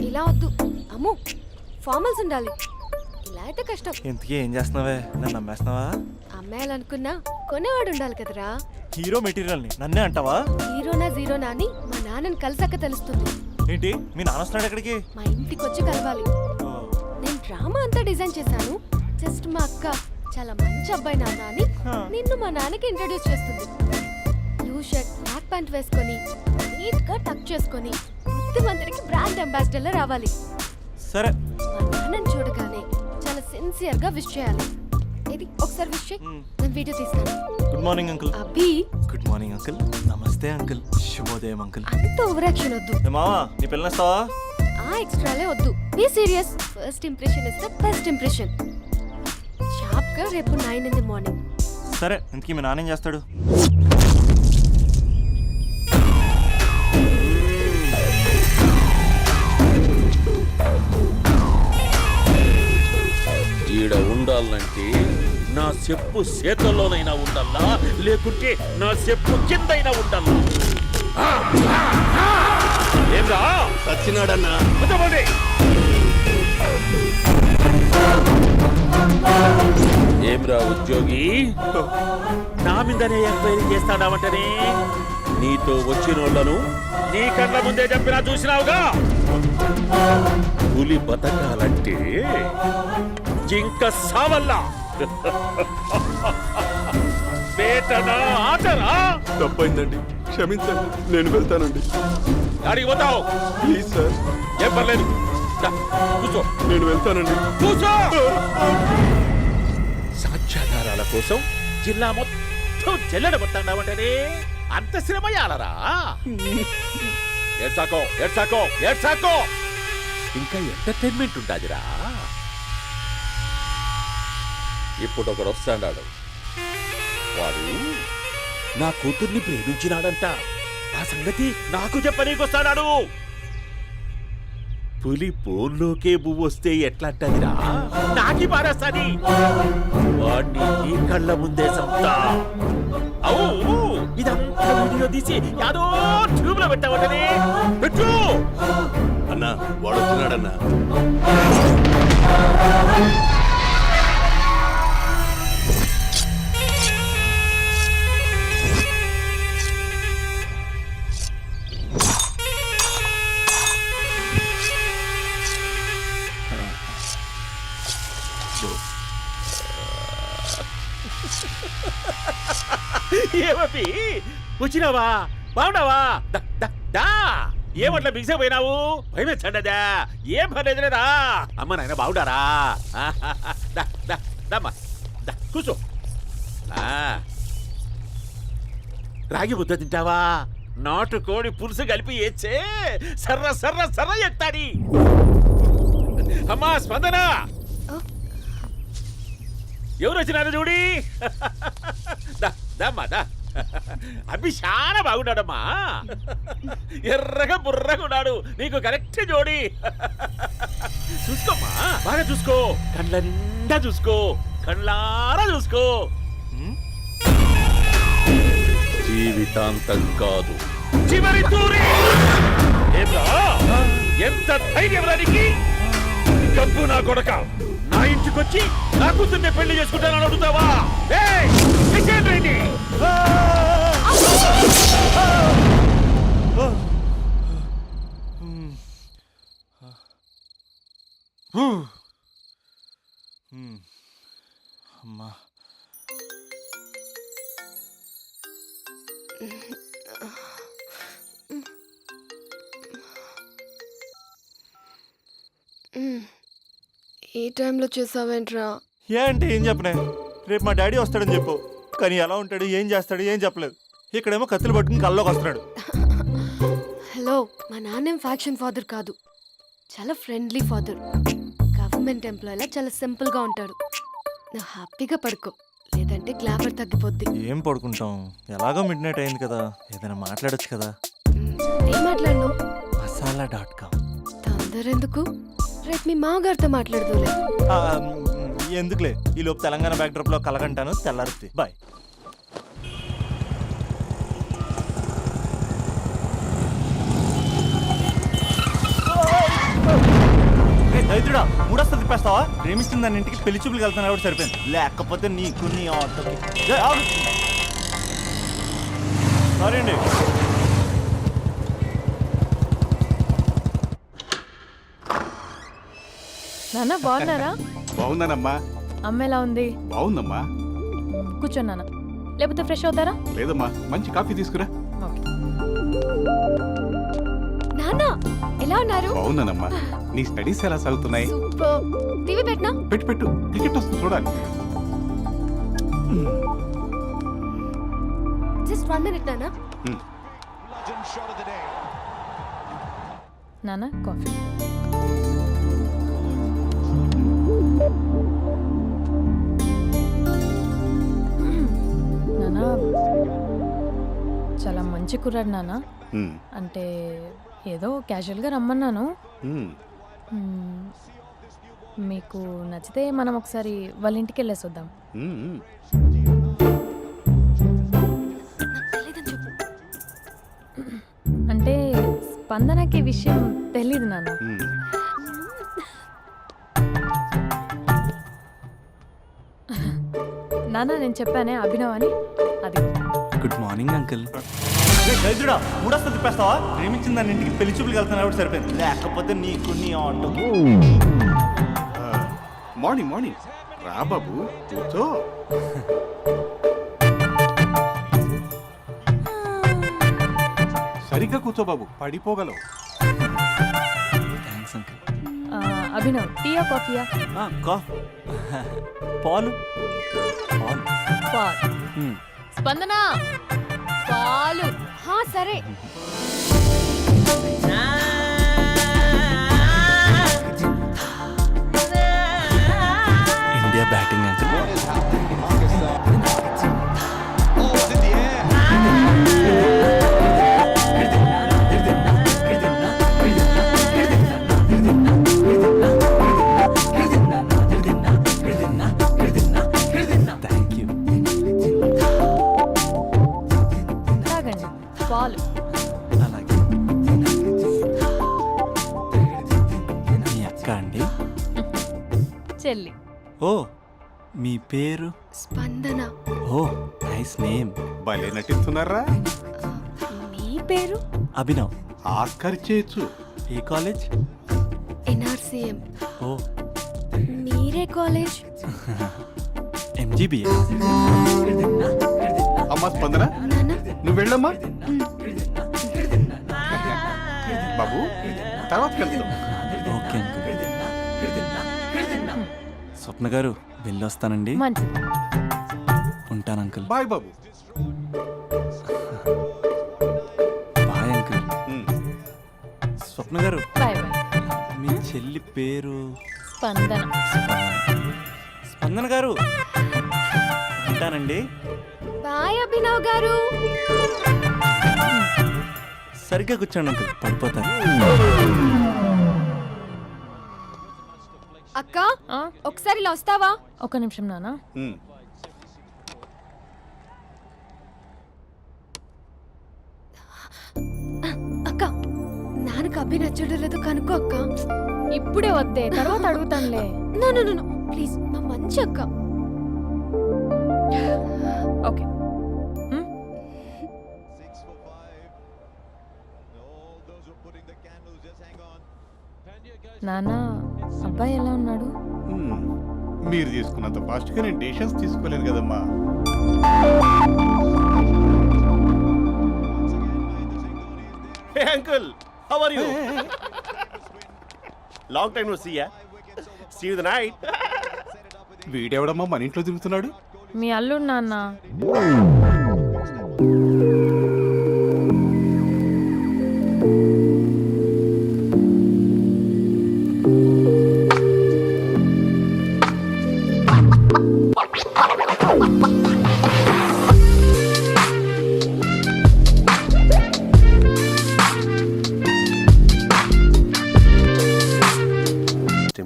ఇలా వద్దు అమ్ము, ఫార్మల్స్ ఉండాలి. ఇలా అయితే కష్టం. ఇంతకీ ఏం చేస్తున్నావే? నన్ను నమ్మేస్తున్నావా? అమ్మాయాలనుకున్నా కొనేవాడు ఉండాలి కదరా. హీరో మెటీరియల్ ని నన్నే అంటావా? హీరోనా జీరోనా అని మా నాన్నని కలిసాక తెలుస్తుంది. ఏంటి మీ నాన్న వస్తున్నాడు ఎక్కడికి? మా ఇంటికి వచ్చి కలవాలి. నేను డ్రామా అంతా డిజైన్ చేశాను. జస్ట్ మా అక్క చాలా మంచి అబ్బాయి నాన్న అని నిన్ను మా నాన్నకి ఇంట్రడ్యూస్ చేస్తుంది. బ్లూ షర్ట్ బ్లాక్ ప్యాంట్ వేసుకొని నీట్ గా టక్ చేసుకొని బుద్ధిమంతుడికి బ్రాండ్ అంబాసిడర్ రావాలి. సరే. మా నాన్నని చూడగానే చాలా సిన్సియర్ గా విష్ చేయాలి. ఇది ఒకసారి విష్ చేయి, నేను వీడియో తీస్తాను. Good morning uncle. Abhi. Good morning uncle. నమస్తే అంకుల్. శుభోదయం అంకుల్. అంత ఓవర్ యాక్షన్ వద్దు. మావా నీ పిల్లనిస్తావా? ఆ ఎక్స్ట్రాలే వద్దు. Be serious. First impression is the best impression. Sharp గా రేపు 9 in the morning. సరే. ఇంతకీ మీ నాన్న ఏం చేస్తాడు? ఈడ ఉండాలంటే నా చెప్పు చేతల్లోనైనా ఉండాలా, లేకుంటే నా చెప్పు కిందైనా ఉండాలా? ఏమ్రా సచ్చినాడన్నా? ఏమ్రా ఉద్యోగి, నా మీదనే ఎంక్వైరీ చేస్తాడావంటనే? నీతో వచ్చిన వాళ్ళను నీ కళ్ళ ముందే చెప్పినా చూసినావుగా. పులి బతకాలంటే జింక సావల్లా. బేటనా ఆటరా? తప్పైందండి, క్షమించండి. నేను వెళ్తానండి. అడిగి పోతావు? Please sir. ఏం పర్లేదు, కూర్చో. నేను వెళ్తానండి. కూర్చో. సాక్ష్యాధారాల కోసం జిల్లా మొత్తం చెల్లడబట్టావంటనే అంత శ్రమయాలరా? ఏడ్సాకో ఏడ్సాకో ఏడ్సాకో. ఇంకా ఎంటర్టైన్మెంట్ ఉండాదిరా. ఇప్పుడు ఒకడు వస్తాడాడు. వాడు నా కూతుర్ని ప్రేమించినాడంట. ఆ సంగతి నాకు చెప్పనీకొస్తాడాడు. పులి పోన్లోకే పువ్వు వస్తే ఎట్లాంటదిరా? నాకి పారేస్తాది. వాడిని నీ కళ్ళ ముందే సంతా. అవు ఇదంతా వీడియో తీసి యాదో ట్యూబ్ లో పెట్టావటనే. పెట్టు అన్నా, వాడు వచ్చినాడన్నా. ఏమీ వచ్చినావా? బాగున్నావా? ఏమట్లా బిగిసే పోయినావు? భయమేచ్చండదా? ఏం పర్లేదులేదా? అమ్మ నాయన బాగుండారా? కూర్చో. రాగి ముద్ద తింటావా? నాటు కోడి పులుసు కలిపి ఏచ్చే సర్ర సర్ర సర్ర ఎత్తాడి. అమ్మా స్పందన, ఎవరు వచ్చినారు చూడి. దమ్మా అభి చాలా బాగున్నాడమ్మా. ఎర్రగా బుర్రగా ఉన్నాడు. నీకు కరెక్ట్ జోడి. చూసుకోమ్మా, బాగా చూసుకో. కళ్ళ నిండా చూసుకో, కళ్ళారా చూసుకో. జీవితాంతం కాదు, చివరి తూరి. ఎంత ధైర్యం రానికి? డబ్బు నా కొడక నా ఇంటికొచ్చి నా కూతుర్ని పెళ్లి చేసుకుంటానని అడుగుతావా? అమ్మా, ఈ టైంలో చేసావేంట్రా? ఏంటి ఏం చెప్పనే? రేపు మా డాడీ వస్తాడని చెప్పు. కానీ ఎలా ఉంటాడు, ఏం చేస్తాడు ఏం చెప్పలేదు. ఇక్కడేమో కత్తులు పట్టుకుని కల్లోకి వస్తున్నాడు. హలో, మా నాన్నేం ఫ్యాక్షన్ ఫాదర్ కాదు, చాలా ఫ్రెండ్లీ ఫాదర్. గవర్నమెంట్ ఎంప్లాయీలా చాలా సింపుల్ గా ఉంటాడు. నువ్వు హ్యాపీగా పడుకో, లేదంటే గ్లామర్ తగ్గిపోద్ది. ఏం పడుకుంటాం, ఎలాగో మిడ్ నైట్ అయింది కదా, ఏదైనా మాట్లాడొచ్చు కదా. ఏం మాట్లాడను? masala.com. తొందర ఎందుకు? రేపు మీ మామగారితో మాట్లాడదులే. ఎందుకులే, ఈ లోపు తెలంగాణ బ్యాక్డ్రాప్ లో కలగంటాను. తెల్లారుతుంది. బాయ్. రైతుడా మూడొస్తుంది తిప్పేస్తావా? ప్రేమిస్తుంది దాని ఇంటికి పెళ్లి చూపులకు వెళ్తాను కాబట్టి సరిపోయింది, లేకపోతే నీకు నీ ఆటోకి. సారీ అండి. నాన్న బాగున్నారా? బాగున్నానమ్మా. అమ్మ ఎలా ఉంది? బాగుందమ్మా. కూర్చోండి నాన్న, లేకపోతే ఫ్రెష్ అవుతారా? లేదమ్మా, మంచి కాఫీ తీసుకురా. ఓకే. నాన్న ఎలా ఉన్నారు? బాగున్నానమ్మా. నీ స్టడీస్ ఎలా సాగుతున్నాయి? సూపర్. టీవీ పెట్టనా? పెట్టు పెట్టు, క్రికెట్ వస్తుంది చూడాలి. జస్ట్ 1 minute నాన్న. నాన్న కాఫీ. నాన్న చాలా మంచి కుర్రాడు నాన్న. ఉమ్, అంటే ఏదో క్యాజువల్గా రమ్మన్నాను. ఉమ్. మ్మ్. మీకు నచ్చితే మనం ఒకసారి వాళ్ళ ఇంటికి వెళ్ళేసి వద్దాం. ఉమ్, ఉమ్. తెలీదని చెప్పు. అంటే స్పందనకి విషయం తెలీదు నాన్న. ఉమ్. నాన్న నేను చెప్పానే అభినవ్ అని, అది. Good morning uncle. రైతుడా మూడొస్తుంది తిప్పేస్తావా? ప్రేమించింది దాని ఇంటికి పెళ్లి చూపులకు వెళ్తాను కాబట్టి సరిపోయింది, లేకపోతే నీకు నీ ఆటోకి. మార్నింగ్ మార్నింగ్ రా బాబు, కూర్చో. సరిగ్గా కూర్చో బాబు, పడిపోగలవు. Thanks uncle. ఆ, అభినవ్ టీయా కాఫీయా? పాలు పాలు. పాల్. స్పందన పాలు. హా సరే. India batting uncle. Thank you. తాగండి పాలు. అలాగే. మీ అక్క అండి? చెల్లి. ఓ మీ పేరు? స్పందన. ఓ నైస్ నేమ్. భలే నటిస్తున్నారా? మీ పేరు? అభినవ్. ఆస్కర్ చేయొచ్చు. ఏ కాలేజ్? NRCM. ఓ మీరే కాలేజ్? MGBA. అమ్మా స్పందన, నాన్న నువ్వు వెళ్ళమ్మా. బాబు తర్వాత వెళ్తాం. Okay uncle. స్వప్న గారు వెళ్ళొస్తానండి. మంచిది. ఉంటాను అంకుల్. బాయ్ బాబు. Bye uncle. ఉమ్. Swapna garu bye bye. మీ చెల్లి పేరు? స్పందన. స్పందన గారు ఉంటానండి. బాయ్ అభినవ్ గారు. సరిగ్గా కూర్చోండి అంకుల్, పడిపోతారు. అక్క ఆ, ఒకసారి ఇలా వస్తావా? ఒక్క నిమిషం నాన్న. ఉమ్. అక్క నాన్నకు అభి నచ్చడం లేదో కనుక్కో అక్క. ఇప్పుడే వద్దే, తర్వాత అడుగుతానులే. నో నో నో ప్లీజ్, మా మంచి అక్క. ఓకే. నాన్న అబ్బాయి ఎలా ఉన్నాడు? ఉమ్. మీరు తీసుకున్నంత ఫాస్ట్గా నేను డెసిషన్స్ తీసుకోలేదు కదమ్మా. Hey uncle, how are you? Long time no see ya. See you the night. వీడెవడమ్మా మన ఇంట్లో తిరుగుతున్నాడు? మీ అల్లుడు నాన్న.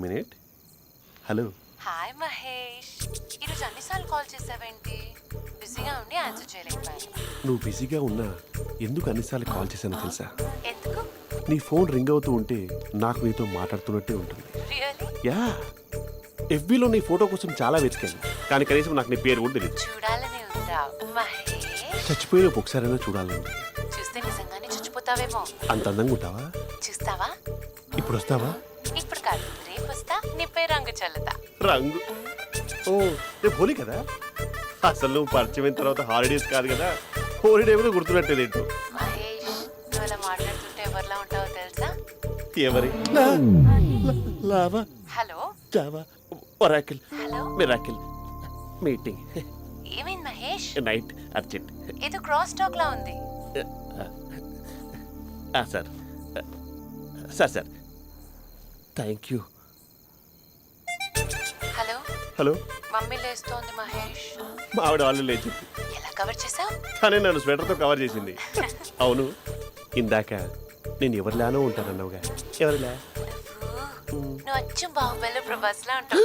మినిట్. హలో. హాయ్ మహేష్, ఈరోజు అన్నిసార్లు కాల్ చేసావేంటి? బిజీగా ఉండి ఆన్సర్ చేయలేకపోయాను. నువ్వు బిజీగా ఉన్నా ఎందుకు అన్నిసార్లు కాల్ చేశానో తెలుసా? ఎందుకు? నీ ఫోన్ రింగ్ అవుతూ ఉంటే నాకు నీతో మాట్లాడుతున్నట్టే ఉంటుంది. రియల్లీ? యా ఎఫ్బీలో నీ ఫోటో కోసం చాలా వెతికాను కానీ కనీసం నాకు నీ పేరు కూడా తెలియదు. చూడాలని ఉందా మహేష్? చచ్చిపోయిన ఒకసారైనా చూడాలండి. చూస్తే నిజంగానే చచ్చిపోతావేమో. అంత అందంగా ఉంటావా? చూస్తావా? ఇప్పుడు వస్తావా? ఇప్పుడు కాదు, రేపు వస్తా, నీపై రంగు చల్లుతా. రంగు ఓ రేపు హోలీ కదా. అసలు నువ్వు పరిచయం తర్వాత హాలిడేస్ కాదు కదా, హోలిడే మీద గుర్తున్నట్టేది ఏంటో. మహేష్, నువ్వు అలా మాట్లాడుతుంటే ఎవరిలా ఉంటావో తెలుసా? ఎవరి lava hello Java Oracle hello, miracle meeting ఏమైంది మహేష్? Night urgent. ఏదో క్రాస్ టాక్ లా ఉంది. Sir sir sir thank you. Hello, hello mummy లేస్తోంది మహేష్. మా ఆవిడ వాళ్ళు లేచి ఎలా కవర్ చేసావు? కానీ నన్ను స్వెటర్తో కవర్ చేసింది. అవును ఇందాక నేను ఎవరిలానో ఉంటానన్నావుగా, ఎవరిలా? నువ్వు అచ్చం బాహుబలి ప్రభాస్ లా ఉంటావు.